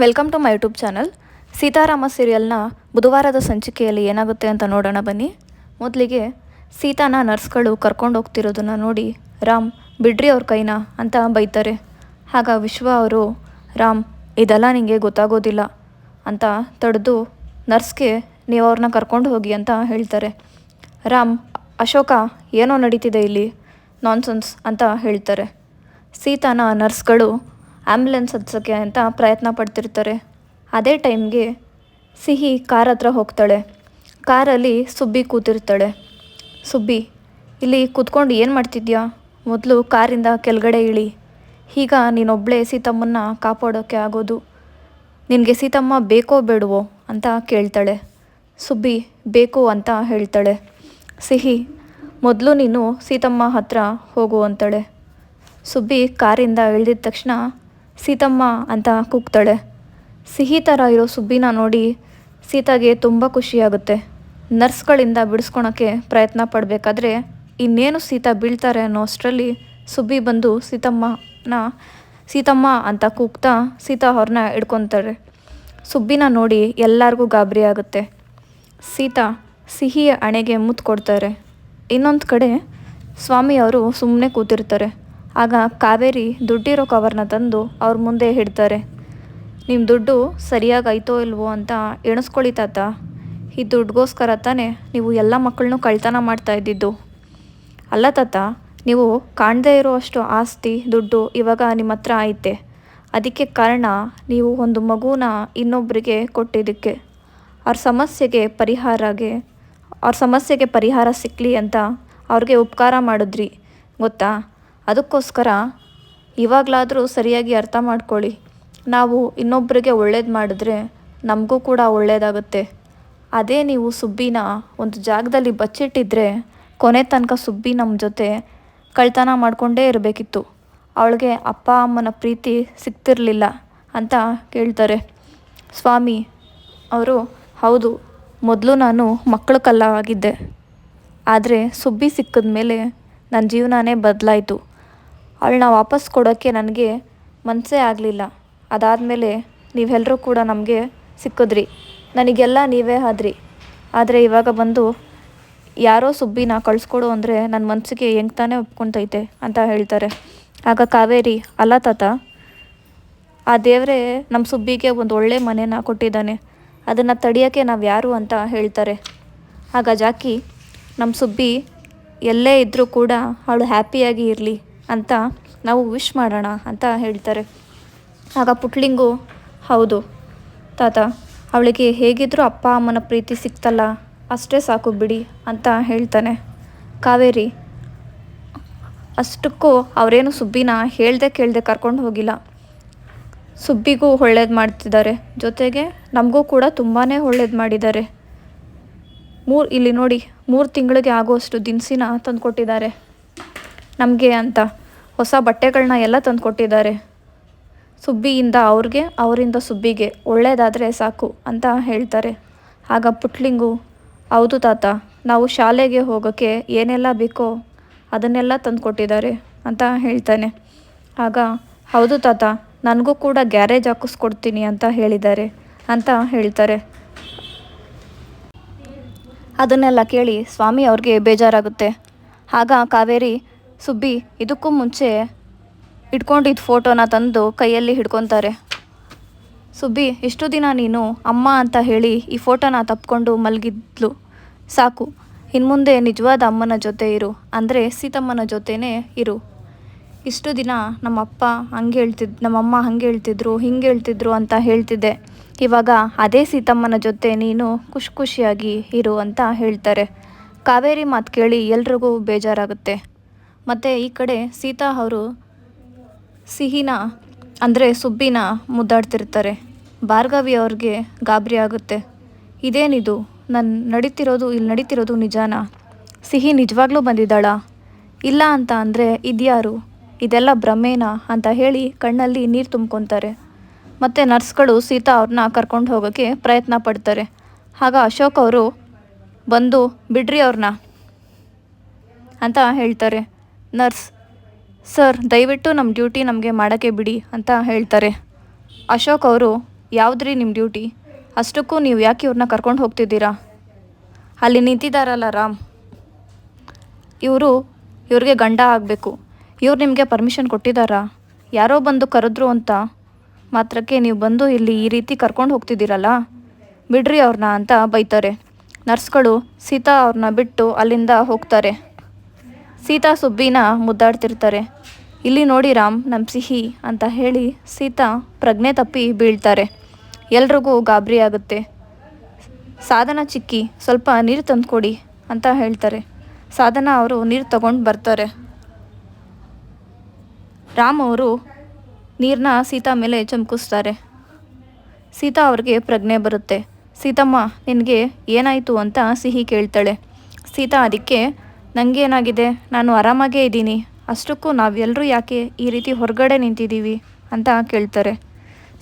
Welcome to my YouTube channel. Seetharama ಸೀರಿಯಲ್ನ ಬುಧವಾರದ ಸಂಚಿಕೆಯಲ್ಲಿ ಏನಾಗುತ್ತೆ ಅಂತ ನೋಡೋಣ ಬನ್ನಿ. ಮೊದಲಿಗೆ ಸೀತಾನ ನರ್ಸ್ಗಳು ಕರ್ಕೊಂಡು ಹೋಗ್ತಿರೋದನ್ನು ನೋಡಿ ರಾಮ್ ಬಿಡ್ರಿ ಅವ್ರ ಕೈನ ಅಂತ ಬೈತಾರೆ. ಆಗ ವಿಶ್ವ ಅವರು ರಾಮ್ ಇದೆಲ್ಲ ನಿಮಗೆ ಗೊತ್ತಾಗೋದಿಲ್ಲ ಅಂತ ತಡೆದು ನರ್ಸ್ಗೆ ನೀವು ಅವ್ರನ್ನ ಕರ್ಕೊಂಡು ಹೋಗಿ ಅಂತ ಹೇಳ್ತಾರೆ. ರಾಮ್ ಅಶೋಕ ಏನೋ ನಡೀತಿದೆ ಇಲ್ಲಿ ನಾನ್ಸೆನ್ಸ್ ಅಂತ ಹೇಳ್ತಾರೆ. ಸೀತಾನ ನರ್ಸ್ಗಳು ಆ್ಯಂಬುಲೆನ್ಸ್ ಹತ್ಸೋಕ್ಕೆ ಅಂತ ಪ್ರಯತ್ನ ಪಡ್ತಿರ್ತಾರೆ. ಅದೇ ಟೈಮ್ಗೆ ಸಿಹಿ ಕಾರ್ ಹತ್ರ ಹೋಗ್ತಾಳೆ. ಕಾರಲ್ಲಿ ಸುಬ್ಬಿ ಕೂತಿರ್ತಾಳೆ. ಸುಬ್ಬಿ, ಇಲ್ಲಿ ಕೂತ್ಕೊಂಡು ಏನು ಮಾಡ್ತಿದ್ಯಾ? ಮೊದಲು ಕಾರಿಂದ ಕೆಳಗಡೆ ಇಳಿ. ಈಗ ನೀನೊಬ್ಬಳೇ ಸೀತಮ್ಮನ್ನ ಕಾಪಾಡೋಕ್ಕೆ ಆಗೋದು. ನಿನಗೆ ಸೀತಮ್ಮ ಬೇಕೋ ಬೇಡವೋ ಅಂತ ಕೇಳ್ತಾಳೆ. ಸುಬ್ಬಿ ಬೇಕು ಅಂತ ಹೇಳ್ತಾಳೆ. ಸಿಹಿ, ಮೊದಲು ನೀನು ಸೀತಮ್ಮ ಹತ್ರ ಹೋಗು ಅಂತಾಳೆ. ಸುಬ್ಬಿ ಕಾರಿಂದ ಇಳಿದಿದ ತಕ್ಷಣ ಸೀತಮ್ಮ ಅಂತ ಕೂಗ್ತಾಳೆ. ಸಿಹಿ ಥರ ಇರೋ ಸುಬ್ಬಿನ ನೋಡಿ ಸೀತಾಗೆ ತುಂಬ ಖುಷಿಯಾಗುತ್ತೆ. ನರ್ಸ್ಗಳಿಂದ ಬಿಡಿಸ್ಕೊಳಕ್ಕೆ ಪ್ರಯತ್ನ ಪಡಬೇಕಾದ್ರೆ ಇನ್ನೇನು ಸೀತಾ ಬೀಳ್ತಾರೆ ಅನ್ನೋ ಅಷ್ಟರಲ್ಲಿ ಸುಬ್ಬಿ ಬಂದು ಸೀತಮ್ಮ ಅಂತ ಕೂಗ್ತಾ ಸೀತಾ ಅವ್ರನ್ನ ಹಿಡ್ಕೊತಾರೆ. ಸುಬ್ಬಿನ ನೋಡಿ ಎಲ್ಲರಿಗೂ ಗಾಬರಿ ಆಗುತ್ತೆ. ಸೀತಾ ಸಿಹಿಯ ಹಣೆಗೆ ಮುತ್ತು ಕೊಡ್ತಾರೆ. ಇನ್ನೊಂದು ಕಡೆ ಸ್ವಾಮಿ ಅವರು ಸುಮ್ಮನೆ ಕೂತಿರ್ತಾರೆ. ಆಗ ಕಾವೇರಿ ದುಡ್ಡಿರೋ ಕವರ್ನ ತಂದು ಅವ್ರ ಮುಂದೆ ಇಡ್ತಾರೆ. ನಿಮ್ಮ ದುಡ್ಡು ಸರಿಯಾಗಿ ಆಯ್ತೋ ಇಲ್ವೋ ಅಂತ ಎಣಿಸ್ಕೊಳ್ಳಿ ತಾತ. ಈ ದುಡ್ಡಿಗೋಸ್ಕರ ತಾನೇ ನೀವು ಎಲ್ಲ ಮಕ್ಕಳನ್ನೂ ಕಳ್ತನ ಮಾಡ್ತಾ ಇದ್ದಿದ್ದು. ಅಲ್ಲ ತಾತ, ನೀವು ಕಾಣದೇ ಇರೋ ಅಷ್ಟು ಆಸ್ತಿ ದುಡ್ಡು ಇವಾಗ ನಿಮ್ಮ ಹತ್ರ ಐತೆ. ಅದಕ್ಕೆ ಕಾರಣ ನೀವು ಒಂದು ಮಗುನ ಇನ್ನೊಬ್ಬರಿಗೆ ಕೊಟ್ಟಿದ್ದಕ್ಕೆ. ಅವ್ರ ಸಮಸ್ಯೆಗೆ ಪರಿಹಾರ ಸಿಕ್ಕಲಿ ಅಂತ ಅವ್ರಿಗೆ ಉಪಕಾರ ಮಾಡಿದ್ರಿ ಗೊತ್ತಾ? ಅದಕ್ಕೋಸ್ಕರ ಇವಾಗಲಾದರೂ ಸರಿಯಾಗಿ ಅರ್ಥ ಮಾಡ್ಕೊಳ್ಳಿ. ನಾವು ಇನ್ನೊಬ್ಬರಿಗೆ ಒಳ್ಳೇದು ಮಾಡಿದ್ರೆ ನಮಗೂ ಕೂಡ ಒಳ್ಳೆಯದಾಗುತ್ತೆ. ಅದೇ ನೀವು ಸುಬ್ಬಿನ ಒಂದು ಜಾಗದಲ್ಲಿ ಬಚ್ಚಿಟ್ಟಿದ್ರೆ ಕೊನೆ ತನಕ ಸುಬ್ಬಿ ನಮ್ಮ ಜೊತೆ ಕಳ್ತನ ಮಾಡಿಕೊಂಡೇ ಇರಬೇಕಿತ್ತು. ಅವಳಿಗೆ ಅಪ್ಪ ಅಮ್ಮನ ಪ್ರೀತಿ ಸಿಗ್ತಿರಲಿಲ್ಲ ಅಂತ ಕೇಳ್ತಾರೆ. ಸ್ವಾಮಿ ಅವರು, ಹೌದು, ಮೊದಲು ನಾನು ಮಕ್ಕಳ ಕಲ್ಲ ಆಗಿದ್ದೆ. ಆದರೆ ಸುಬ್ಬಿ ಸಿಕ್ಕಿದ ಮೇಲೆ ನನ್ನ ಜೀವನನೇ ಬದಲಾಯಿತು. ಅವಳನ್ನ ವಾಪಸ್ ಕೊಡೋಕ್ಕೆ ನನಗೆ ಮನಸ್ಸೇ ಆಗಲಿಲ್ಲ. ಅದಾದಮೇಲೆ ನೀವೆಲ್ಲರೂ ಕೂಡ ನಮಗೆ ಸಿಕ್ಕಿದ್ರಿ. ನನಗೆಲ್ಲ ನೀವೇ ಆದ್ರಿ. ಆದರೆ ಇವಾಗ ಬಂದು ಯಾರೋ ಸುಬ್ಬಿನ ಕಳಿಸ್ಕೊಡು ಅಂದರೆ ನನ್ನ ಮನಸ್ಸಿಗೆ ಹೆಂಗೆ ತಾನೇ ಒಪ್ಕೊತೈತೆ ಅಂತ ಹೇಳ್ತಾರೆ. ಆಗ ಕಾವೇರಿ, ಅಲ್ಲ ತಾತ, ಆ ದೇವರೇ ನಮ್ಮ ಸುಬ್ಬಿಗೆ ಒಂದು ಒಳ್ಳೆ ಮನೇನ ಕೊಟ್ಟಿದ್ದಾನೆ. ಅದನ್ನು ತಡೆಯೋಕ್ಕೆ ನಾವು ಯಾರು ಅಂತ ಹೇಳ್ತಾರೆ. ಆಗ ಜಾಕಿ, ನಮ್ಮ ಸುಬ್ಬಿ ಎಲ್ಲೇ ಇದ್ದರೂ ಕೂಡ ಅವಳು ಹ್ಯಾಪಿಯಾಗಿ ಇರಲಿ ಅಂತ ನಾವು ವಿಶ್ ಮಾಡೋಣ ಅಂತ ಹೇಳ್ತಾರೆ. ಆಗ ಪುಟ್ಲಿಂಗು, ಹೌದು ತಾತ, ಅವಳಿಗೆ ಹೇಗಿದ್ದರೂ ಅಪ್ಪ ಅಮ್ಮನ ಪ್ರೀತಿ ಸಿಕ್ತಲ್ಲ, ಅಷ್ಟೇ ಸಾಕು ಬಿಡಿ ಅಂತ ಹೇಳ್ತಾನೆ. ಕಾವೇರಿ, ಅಷ್ಟಕ್ಕೂ ಅವರೇನು ಸುಬ್ಬಿನ ಹೇಳ್ದೆ ಕೇಳದೆ ಕರ್ಕೊಂಡು ಹೋಗಿಲ್ಲ. ಸುಬ್ಬಿಗೂ ಒಳ್ಳೇದು ಮಾಡ್ತಿದ್ದಾರೆ, ಜೊತೆಗೆ ನಮಗೂ ಕೂಡ ತುಂಬಾ ಒಳ್ಳೇದು ಮಾಡಿದ್ದಾರೆ. ಇಲ್ಲಿ ನೋಡಿ, 3 ತಿಂಗಳಿಗೆ ಆಗುವಷ್ಟು ದಿನಸಿನ ತಂದು ಕೊಟ್ಟಿದ್ದಾರೆ ನಮಗೆ ಅಂತ. ಹೊಸ ಬಟ್ಟೆಗಳನ್ನ ಎಲ್ಲ ತಂದು ಕೊಟ್ಟಿದ್ದಾರೆ. ಸುಬ್ಬಿಯಿಂದ ಅವ್ರಿಗೆ, ಅವರಿಂದ ಸುಬ್ಬಿಗೆ ಒಳ್ಳೇದಾದರೆ ಸಾಕು ಅಂತ ಹೇಳ್ತಾರೆ. ಆಗ ಪುಟ್ಲಿಂಗು, ಹೌದು ತಾತ, ನಾವು ಶಾಲೆಗೆ ಹೋಗೋಕ್ಕೆ ಏನೆಲ್ಲ ಬೇಕೋ ಅದನ್ನೆಲ್ಲ ತಂದು ಕೊಟ್ಟಿದ್ದಾರೆ ಅಂತ ಹೇಳ್ತಾನೆ. ಆಗ ಹೌದು ತಾತ, ನನಗೂ ಕೂಡ ಗ್ಯಾರೇಜ್ ಹಾಕಿಸ್ಕೊಡ್ತೀನಿ ಅಂತ ಹೇಳಿದ್ದಾರೆ ಅಂತ ಹೇಳ್ತಾರೆ. ಅದನ್ನೆಲ್ಲ ಕೇಳಿ ಸ್ವಾಮಿ ಅವ್ರಿಗೆ ಬೇಜಾರಾಗುತ್ತೆ. ಆಗ ಕಾವೇರಿ, ಸುಬ್ಬಿ ಇದಕ್ಕೂ ಮುಂಚೆ ಇಟ್ಕೊಂಡಿದ್ದ ಫೋಟೋನ ತಂದು ಕೈಯಲ್ಲಿ ಹಿಡ್ಕೊತಾರೆ. ಸುಬ್ಬಿ, ಇಷ್ಟು ದಿನ ನೀನು ಅಮ್ಮ ಅಂತ ಹೇಳಿ ಈ ಫೋಟೋನ ತಪ್ಕೊಂಡು ಮಲಗಿದ್ಲು. ಸಾಕು, ಇನ್ಮುಂದೆ ನಿಜವಾದ ಅಮ್ಮನ ಜೊತೆ ಇರು, ಅಂದರೆ ಸೀತಮ್ಮನ ಜೊತೆನೇ ಇರು. ಇಷ್ಟು ದಿನ ನಮ್ಮಮ್ಮ ಹಂಗೆ ಹೇಳ್ತಿದ್ರು ಹಿಂಗೆ ಹೇಳ್ತಿದ್ರು ಅಂತ ಹೇಳ್ತಿದ್ದೆ. ಇವಾಗ ಅದೇ ಸೀತಮ್ಮನ ಜೊತೆ ನೀನು ಖುಷಿಯಾಗಿ ಇರು ಅಂತ ಹೇಳ್ತಾರೆ. ಕಾವೇರಿ ಮಾತು ಕೇಳಿ ಎಲ್ರಿಗೂ ಬೇಜಾರಾಗುತ್ತೆ. ಮತ್ತು ಈ ಕಡೆ ಸೀತಾ ಅವರು ಸಿಹಿನ ಅಂದರೆ ಸುಬ್ಬಿನ ಮುದ್ದಾಡ್ತಿರ್ತಾರೆ. ಭಾರ್ಗವಿ ಅವ್ರಿಗೆ ಗಾಬರಿ ಆಗುತ್ತೆ. ಇದೇನಿದು, ಇಲ್ಲಿ ನಡೀತಿರೋದು ನಿಜಾನಾ? ಸಿಹಿ ನಿಜವಾಗ್ಲೂ ಬಂದಿದ್ದಾಳಾ? ಇಲ್ಲ ಅಂತ ಅಂದರೆ ಇದ್ಯಾರು? ಇದೆಲ್ಲ ಭ್ರಮೇನಾ ಅಂತ ಹೇಳಿ ಕಣ್ಣಲ್ಲಿ ನೀರು ತುಂಬ್ಕೊತಾರೆ. ಮತ್ತು ನರ್ಸ್ಗಳು ಸೀತಾ ಅವ್ರನ್ನ ಕರ್ಕೊಂಡು ಹೋಗೋಕ್ಕೆ ಪ್ರಯತ್ನ ಪಡ್ತಾರೆ. ಆಗ ಅಶೋಕ್ ಅವರು ಬಂದು ಬಿಡ್ರಿ ಅವ್ರನ್ನ ಅಂತ ಹೇಳ್ತಾರೆ. ನರ್ಸ್, ಸರ್ ದಯವಿಟ್ಟು ನಮ್ಮ ಡ್ಯೂಟಿ ನಮಗೆ ಮಾಡೋಕ್ಕೆ ಬಿಡಿ ಅಂತ ಹೇಳ್ತಾರೆ. ಅಶೋಕ್ ಅವರು ಯಾವುದ್ರಿ ನಿಮ್ಮ ಡ್ಯೂಟಿ? ಅಷ್ಟಕ್ಕೂ ನೀವು ಯಾಕೆ ಇವ್ರನ್ನ ಕರ್ಕೊಂಡು ಹೋಗ್ತಿದ್ದೀರಾ? ಅಲ್ಲಿ ನಿಂತಿದ್ದಾರಲ್ಲ ರಾಮ್, ಇವ್ರಿಗೆ ಗಂಡ ಆಗಬೇಕು. ಇವ್ರು ನಿಮಗೆ ಪರ್ಮಿಷನ್ ಕೊಟ್ಟಿದ್ದಾರಾ? ಯಾರೋ ಬಂದು ಕರೆದ್ರು ಅಂತ ಮಾತ್ರಕ್ಕೆ ನೀವು ಬಂದು ಇಲ್ಲಿ ಈ ರೀತಿ ಕರ್ಕೊಂಡು ಹೋಗ್ತಿದ್ದೀರಲ್ಲ, ಬಿಡ್ರಿ ಅವ್ರನ್ನ ಅಂತ ಬೈತಾರೆ. ನರ್ಸ್ಗಳು ಸೀತಾ ಅವ್ರನ್ನ ಬಿಟ್ಟು ಅಲ್ಲಿಂದ ಹೋಗ್ತಾರೆ. ಸೀತಾ ಸುಬ್ಬಿನ ಮುದ್ದಾಡ್ತಿರ್ತಾರೆ. ಇಲ್ಲಿ ನೋಡಿ ರಾಮ್, ನಮ್ಮ ಸಿಹಿ ಅಂತ ಹೇಳಿ ಸೀತಾ ಪ್ರಜ್ಞೆ ತಪ್ಪಿ ಬೀಳ್ತಾರೆ. ಎಲ್ರಿಗೂ ಗಾಬರಿ ಆಗುತ್ತೆ. ಸಾಧನ ಚಿಕ್ಕಿ, ಸ್ವಲ್ಪ ನೀರು ತಂದುಕೊಡಿ ಅಂತ ಹೇಳ್ತಾರೆ. ಸಾಧನ ಅವರು ನೀರು ತಗೊಂಡು ಬರ್ತಾರೆ. ರಾಮ್ ಅವರು ನೀರನ್ನ ಸೀತಾ ಮೇಲೆ ಚಮಕಿಸ್ತಾರೆ. ಸೀತಾ ಅವ್ರಿಗೆ ಪ್ರಜ್ಞೆ ಬರುತ್ತೆ. ಸೀತಮ್ಮ, ನಿನಗೆ ಏನಾಯಿತು ಅಂತ ಸಿಹಿ ಕೇಳ್ತಾಳೆ. ಸೀತಾ ಅದಕ್ಕೆ, ನನಗೇನಾಗಿದೆ, ನಾನು ಆರಾಮಾಗೇ ಇದ್ದೀನಿ, ಅಷ್ಟಕ್ಕೂ ನಾವೆಲ್ಲರೂ ಯಾಕೆ ಈ ರೀತಿ ಹೊರಗಡೆ ನಿಂತಿದ್ದೀವಿ ಅಂತ ಕೇಳ್ತಾರೆ.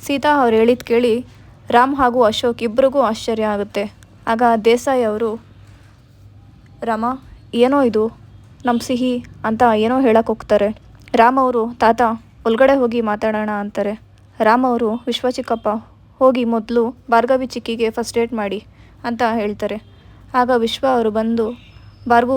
ಸೀತಾ ಅವ್ರು ಹೇಳಿದ್ದು ಕೇಳಿ ರಾಮ್ ಹಾಗೂ ಅಶೋಕ್ ಇಬ್ಬರಿಗೂ ಆಶ್ಚರ್ಯ ಆಗುತ್ತೆ. ಆಗ ದೇಸಾಯಿ ಅವರು, ರಾಮ, ಏನೋ ಇದು, ನಮ್ಮ ಸಿಹಿ ಅಂತ ಏನೋ ಹೇಳಕ್ಕೆ ಹೋಗ್ತಾರೆ. ರಾಮ್ ಅವರು, ತಾತ ಒಳಗಡೆ ಹೋಗಿ ಮಾತಾಡೋಣ ಅಂತಾರೆ. ರಾಮ್ ಅವರು, ವಿಶ್ವ ಚಿಕ್ಕಪ್ಪ ಹೋಗಿ ಮೊದಲು ಭಾರ್ಗವಿ ಚಿಕ್ಕಿಗೆ ಫಸ್ಟ್ ಏಡ್ ಮಾಡಿ ಅಂತ ಹೇಳ್ತಾರೆ. ಆಗ ವಿಶ್ವ ಅವರು ಬಂದು ಭಾರ್ಗು